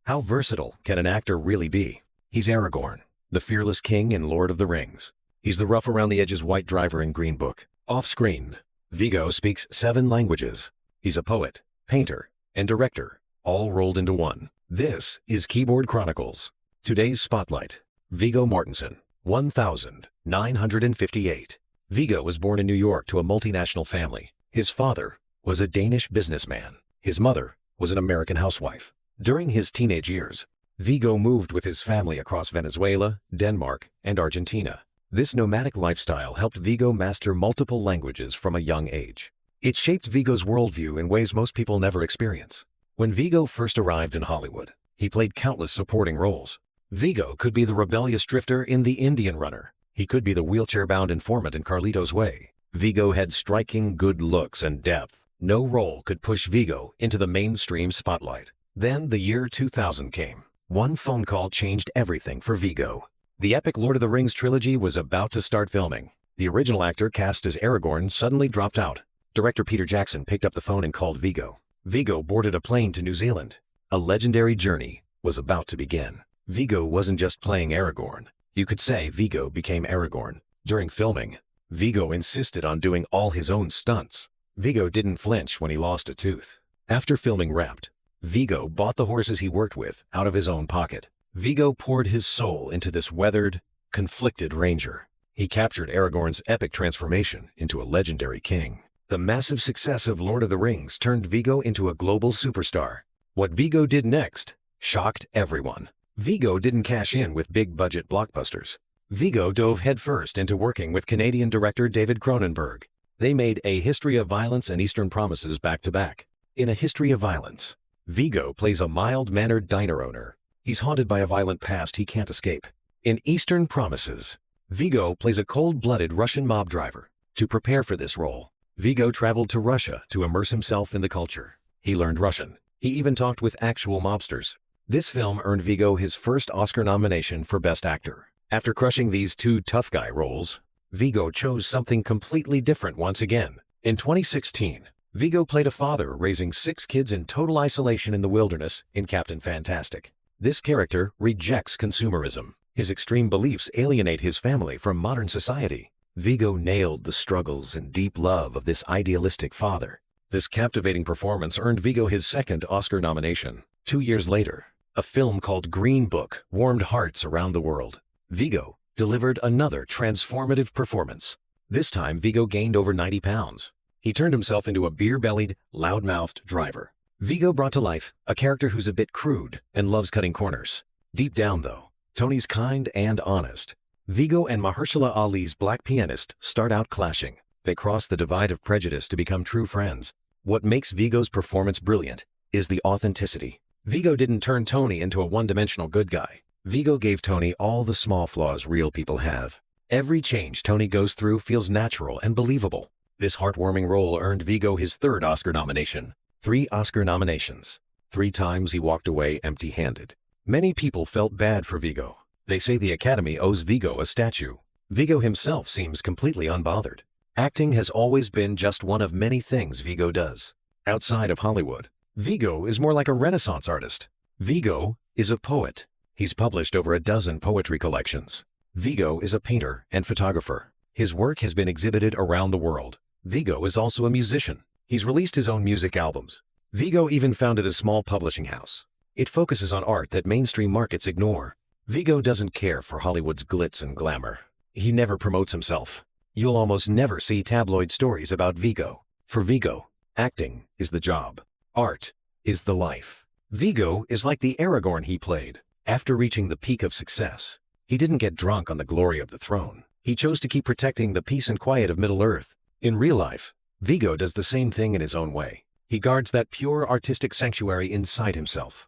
How versatile can an actor really be? He's Aragorn, the fearless king in Lord of the Rings. He's the rough-around-the-edges white driver in Green Book. Off-screen, Viggo speaks 7 languages. He's a poet, painter, and director, all rolled into one. This is Keyboard Chronicles. Today's spotlight: Viggo Mortensen, 1958. Viggo was born in New York to a multinational family. His father was a Danish businessman. His mother was an American housewife. During his teenage years, Viggo moved with his family across Venezuela, Denmark, and Argentina. This nomadic lifestyle helped Viggo master multiple languages from a young age. It shaped Viggo's worldview in ways most people never experience. When Viggo first arrived in Hollywood, he played countless supporting roles. Viggo could be the rebellious drifter in The Indian Runner. He could be the wheelchair-bound informant in Carlito's Way. Viggo had striking good looks and depth. No role could push Viggo into the mainstream spotlight. Then the year 2000 came. One phone call changed everything for Viggo. The epic Lord of the Rings trilogy was about to start filming. The original actor cast as Aragorn suddenly dropped out. Director Peter Jackson picked up the phone and called Viggo. Viggo boarded a plane to New Zealand. A legendary journey was about to begin. Viggo wasn't just playing Aragorn. You could say Viggo became Aragorn. During filming, Viggo insisted on doing all his own stunts. Viggo didn't flinch when he lost a tooth. After filming wrapped, Viggo bought the horses he worked with out of his own pocket. Viggo poured his soul into this weathered, conflicted ranger. He captured Aragorn's epic transformation into a legendary king. The massive success of Lord of the Rings turned Viggo into a global superstar. What Viggo did next shocked everyone. Viggo didn't cash in with big-budget blockbusters. Viggo dove headfirst into working with Canadian director David Cronenberg. They made A History of Violence and Eastern Promises back-to-back. In A History of Violence, Viggo plays a mild-mannered diner owner. He's haunted by a violent past he can't escape. In Eastern Promises, Viggo plays a cold-blooded Russian mob driver. To prepare for this role, Viggo traveled to Russia to immerse himself in the culture. He learned Russian. He even talked with actual mobsters. This film earned Viggo his first Oscar nomination for Best Actor. After crushing these 2 tough guy roles, Viggo chose something completely different once again. In 2016, Viggo played a father raising 6 kids in total isolation in the wilderness in Captain Fantastic. This character rejects consumerism. His extreme beliefs alienate his family from modern society. Viggo nailed the struggles and deep love of this idealistic father. This captivating performance earned Viggo his second Oscar nomination. 2 years later, a film called Green Book warmed hearts around the world. Viggo delivered another transformative performance. This time, Viggo gained over 90 pounds. He turned himself into a beer-bellied, loud-mouthed driver. Viggo brought to life a character who's a bit crude and loves cutting corners. Deep down, though, Tony's kind and honest. Viggo and Mahershala Ali's black pianist start out clashing. They cross the divide of prejudice to become true friends. What makes Viggo's performance brilliant is the authenticity. Viggo didn't turn Tony into a one-dimensional good guy. Viggo gave Tony all the small flaws real people have. Every change Tony goes through feels natural and believable. This heartwarming role earned Viggo his 3rd Oscar nomination. 3 Oscar nominations. 3 times he walked away empty-handed. Many people felt bad for Viggo. They say the Academy owes Viggo a statue. Viggo himself seems completely unbothered. Acting has always been just one of many things Viggo does. Outside of Hollywood, Viggo is more like a Renaissance artist. Viggo is a poet. He's published over a dozen poetry collections. Viggo is a painter and photographer. His work has been exhibited around the world. Viggo is also a musician. He's released his own music albums. Viggo even founded a small publishing house. It focuses on art that mainstream markets ignore. Viggo doesn't care for Hollywood's glitz and glamour. He never promotes himself. You'll almost never see tabloid stories about Viggo. For Viggo, acting is the job. Art is the life. Viggo is like the Aragorn he played. After reaching the peak of success, he didn't get drunk on the glory of the throne. He chose to keep protecting the peace and quiet of Middle-earth. In real life, Viggo does the same thing in his own way. He guards that pure artistic sanctuary inside himself.